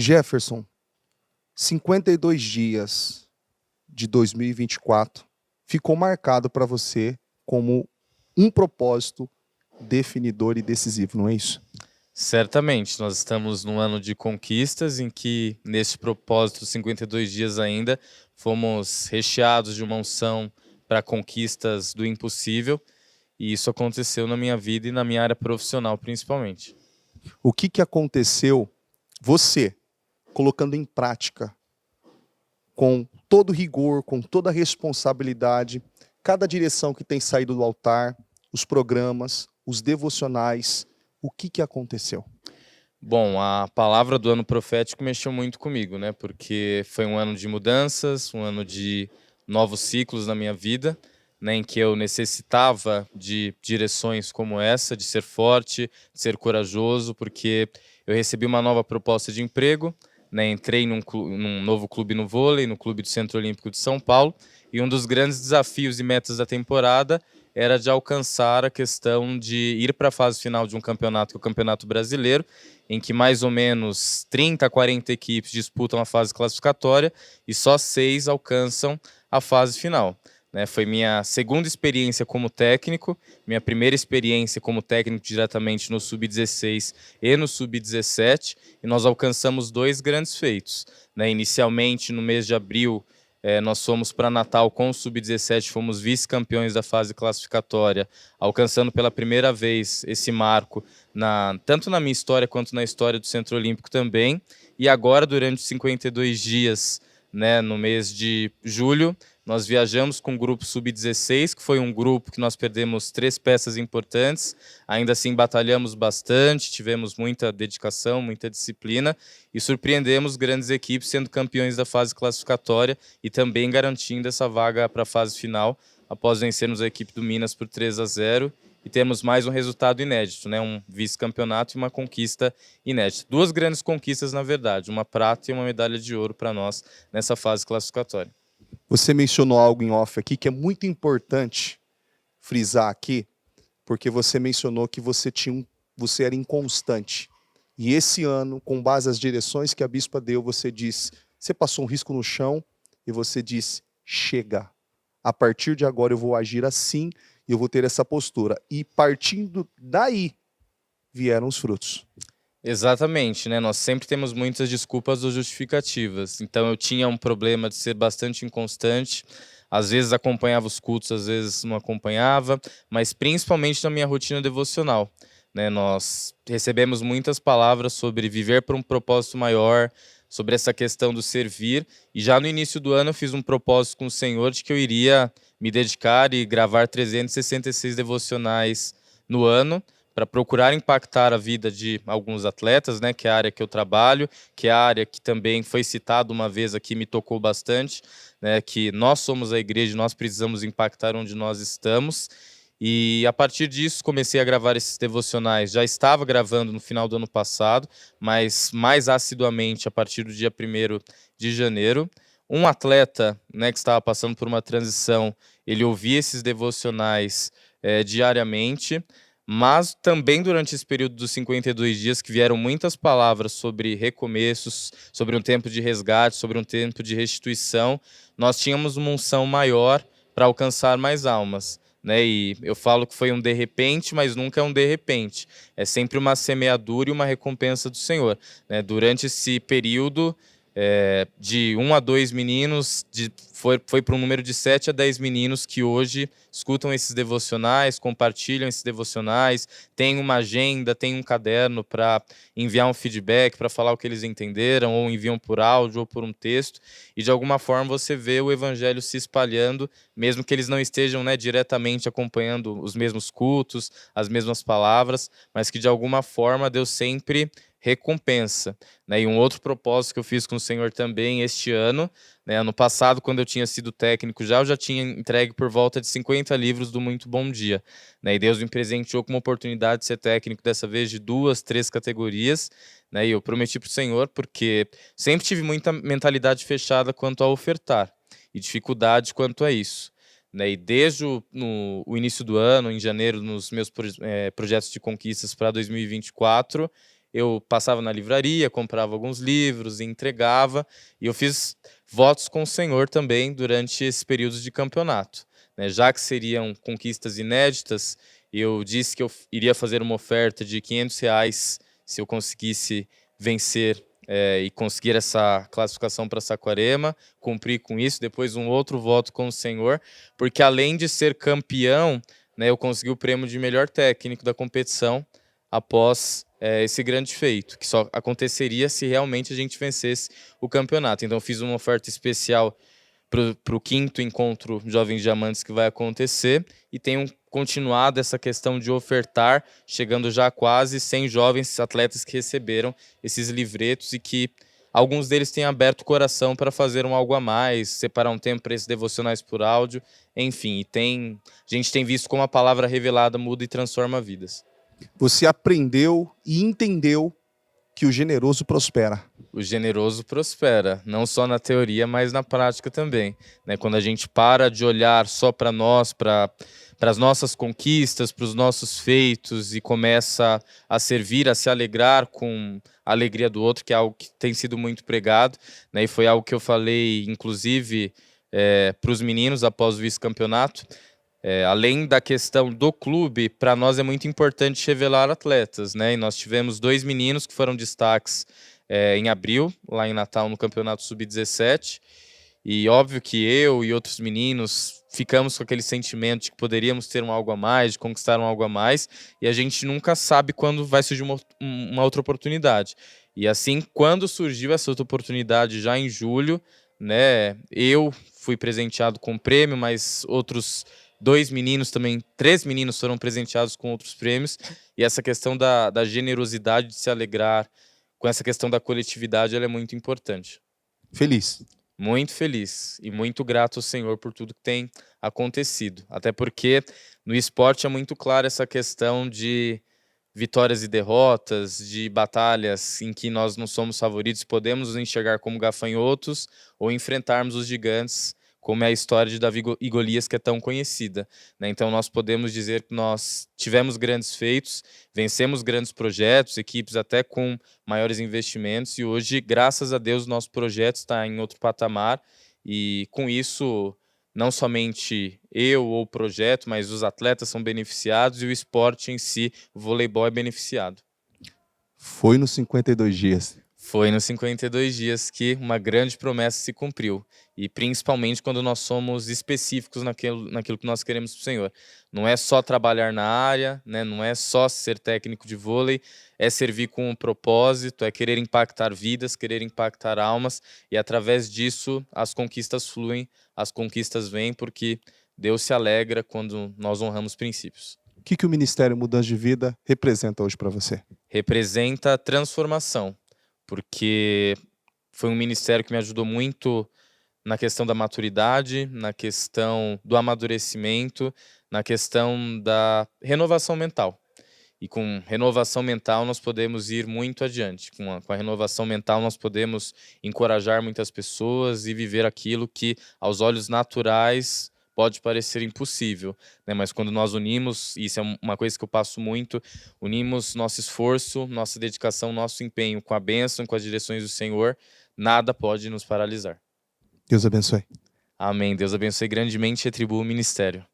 Jefferson, 52 dias de 2024 ficou marcado para você como um propósito definidor e decisivo, não é isso? Certamente, nós estamos num ano de conquistas em que, neste propósito, 52 dias ainda, fomos recheados de uma unção para conquistas do impossível, e isso aconteceu na minha vida e na minha área profissional, principalmente. O que aconteceu, você, colocando em prática, com todo rigor, com toda responsabilidade, cada direção que tem saído do altar, os programas, os devocionais, o que aconteceu? Bom, a palavra do ano profético mexeu muito comigo, né? Porque foi um ano de mudanças, um ano de novos ciclos na minha vida, né? Em que eu necessitava de direções como essa, de ser forte, de ser corajoso, porque eu recebi uma nova proposta de emprego, né? Entrei num novo clube no vôlei, no Clube do Centro Olímpico de São Paulo, e um dos grandes desafios e metas da temporada era de alcançar a questão de ir para a fase final de um campeonato, que é o Campeonato Brasileiro, em que mais ou menos 30 a 40 equipes disputam a fase classificatória e só 6 alcançam a fase final. Né? Foi minha segunda experiência como técnico, minha primeira experiência como técnico diretamente no Sub-16 e no Sub-17, e nós alcançamos dois grandes feitos. Né? Inicialmente, no mês de abril, nós fomos para Natal com o Sub-17, fomos vice-campeões da fase classificatória, alcançando pela primeira vez esse marco, tanto na minha história quanto na história do Centro Olímpico também. E agora, durante 52 dias, né, no mês de julho, nós viajamos com o grupo Sub-16, que foi um grupo que nós perdemos 3 peças importantes, ainda assim batalhamos bastante, tivemos muita dedicação, muita disciplina e surpreendemos grandes equipes sendo campeões da fase classificatória e também garantindo essa vaga para a fase final, após vencermos a equipe do Minas por 3-0 e temos mais um resultado inédito, né? Um vice-campeonato e uma conquista inédita. 2 grandes conquistas, na verdade, uma prata e uma medalha de ouro para nós nessa fase classificatória. Você mencionou algo em off aqui que é muito importante frisar aqui, porque você mencionou que você era inconstante. E esse ano, com base nas direções que a bispa deu, você passou um risco no chão e você disse, chega. A partir de agora eu vou agir assim e eu vou ter essa postura. E partindo daí, vieram os frutos. Exatamente, né? Nós sempre temos muitas desculpas ou justificativas. Então eu tinha um problema de ser bastante inconstante. Às vezes acompanhava os cultos, às vezes não acompanhava, mas principalmente na minha rotina devocional. Né? Nós recebemos muitas palavras sobre viver para um propósito maior, sobre essa questão do servir. E já no início do ano eu fiz um propósito com o Senhor de que eu iria me dedicar e gravar 366 devocionais no ano, para procurar impactar a vida de alguns atletas, né, que é a área que eu trabalho, que é a área que também foi citada uma vez aqui, me tocou bastante, né, que nós somos a igreja, nós precisamos impactar onde nós estamos. E a partir disso comecei a gravar esses devocionais. Já estava gravando no final do ano passado, mas mais assiduamente a partir do dia 1º de janeiro. Um atleta, né, que estava passando por uma transição, ele ouvia esses devocionais diariamente, mas também durante esse período dos 52 dias que vieram muitas palavras sobre recomeços, sobre um tempo de resgate, sobre um tempo de restituição, nós tínhamos uma unção maior para alcançar mais almas. Né? E eu falo que foi um de repente, mas nunca é um de repente. É sempre uma semeadura e uma recompensa do Senhor. Né? Durante esse período, de 1 a 2 meninos, foi para um número de 7 a 10 meninos que hoje escutam esses devocionais, compartilham esses devocionais, tem uma agenda, tem um caderno para enviar um feedback, para falar o que eles entenderam, ou enviam por áudio ou por um texto, e de alguma forma você vê o evangelho se espalhando, mesmo que eles não estejam, né, diretamente acompanhando os mesmos cultos, as mesmas palavras, mas que de alguma forma Deus sempre recompensa. Né? E um outro propósito que eu fiz com o Senhor também este ano, né? Ano passado, quando eu tinha sido técnico eu já tinha entregue por volta de 50 livros do Muito Bom Dia. Né? E Deus me presenteou com uma oportunidade de ser técnico, dessa vez de 2, 3 categorias. Né? E eu prometi para o Senhor, porque sempre tive muita mentalidade fechada quanto a ofertar e dificuldade quanto a isso. Né? E desde o início do ano, em janeiro, nos meus projetos de conquistas para 2024, eu passava na livraria, comprava alguns livros e entregava. E eu fiz votos com o Senhor também durante esse período de campeonato, né? Já que seriam conquistas inéditas, eu disse que eu iria fazer uma oferta de R$ 500 se eu conseguisse vencer e conseguir essa classificação para Saquarema, cumprir com isso, depois um outro voto com o Senhor, porque além de ser campeão, né, eu consegui o prêmio de melhor técnico da competição após esse grande feito, que só aconteceria se realmente a gente vencesse o campeonato. Então eu fiz uma oferta especial para o 5º encontro Jovens Diamantes que vai acontecer, e tenho continuado essa questão de ofertar, chegando já a quase 100 jovens atletas que receberam esses livretos e que alguns deles têm aberto o coração para fazer um algo a mais, separar um tempo para esses devocionais por áudio, enfim, a gente tem visto como a palavra revelada muda e transforma vidas. Você aprendeu e entendeu que o generoso prospera. O generoso prospera, não só na teoria, mas na prática também, né? Quando a gente para de olhar só para nós, para as nossas conquistas, para os nossos feitos, e começa a servir, a se alegrar com a alegria do outro, que é algo que tem sido muito pregado, né? E foi algo que eu falei, inclusive, para os meninos após o vice-campeonato. Além da questão do clube, para nós é muito importante revelar atletas, né? E nós tivemos 2 meninos que foram destaques em abril, lá em Natal, no Campeonato Sub-17. E óbvio que eu e outros meninos ficamos com aquele sentimento de que poderíamos ter um algo a mais, de conquistar um algo a mais, e a gente nunca sabe quando vai surgir uma outra oportunidade. E assim, quando surgiu essa outra oportunidade já em julho, né, eu fui presenteado com um prêmio, mas outros 2 meninos também, 3 meninos foram presenteados com outros prêmios, e essa questão da generosidade, de se alegrar com essa questão da coletividade, ela é muito importante. Feliz. Muito feliz e muito grato ao Senhor por tudo que tem acontecido. Até porque no esporte é muito claro essa questão de vitórias e derrotas, de batalhas em que nós não somos favoritos, podemos nos enxergar como gafanhotos ou enfrentarmos os gigantes, como é a história de Davi e Golias, que é tão conhecida, né? Então nós podemos dizer que nós tivemos grandes feitos, vencemos grandes projetos, equipes até com maiores investimentos, e hoje, graças a Deus, o nosso projeto está em outro patamar, e com isso não somente eu ou o projeto, mas os atletas são beneficiados e o esporte em si, o voleibol, é beneficiado. Foi nos 52 dias. Foi nos 52 dias que uma grande promessa se cumpriu. E principalmente quando nós somos específicos naquilo que nós queremos para o Senhor. Não é só trabalhar na área, né? Não é só ser técnico de vôlei, é servir com um propósito, é querer impactar vidas, querer impactar almas. E através disso as conquistas fluem, as conquistas vêm, porque Deus se alegra quando nós honramos princípios. O que o Ministério Mudança de Vida representa hoje para você? Representa transformação, porque foi um ministério que me ajudou muito na questão da maturidade, na questão do amadurecimento, na questão da renovação mental. E com renovação mental nós podemos ir muito adiante. Com a renovação mental nós podemos encorajar muitas pessoas e viver aquilo que aos olhos naturais pode parecer impossível, né? Mas quando nós unimos, e isso é uma coisa que eu passo muito, unimos nosso esforço, nossa dedicação, nosso empenho com a bênção, com as direções do Senhor, nada pode nos paralisar. Deus abençoe. Amém. Deus abençoe grandemente e retribua o ministério.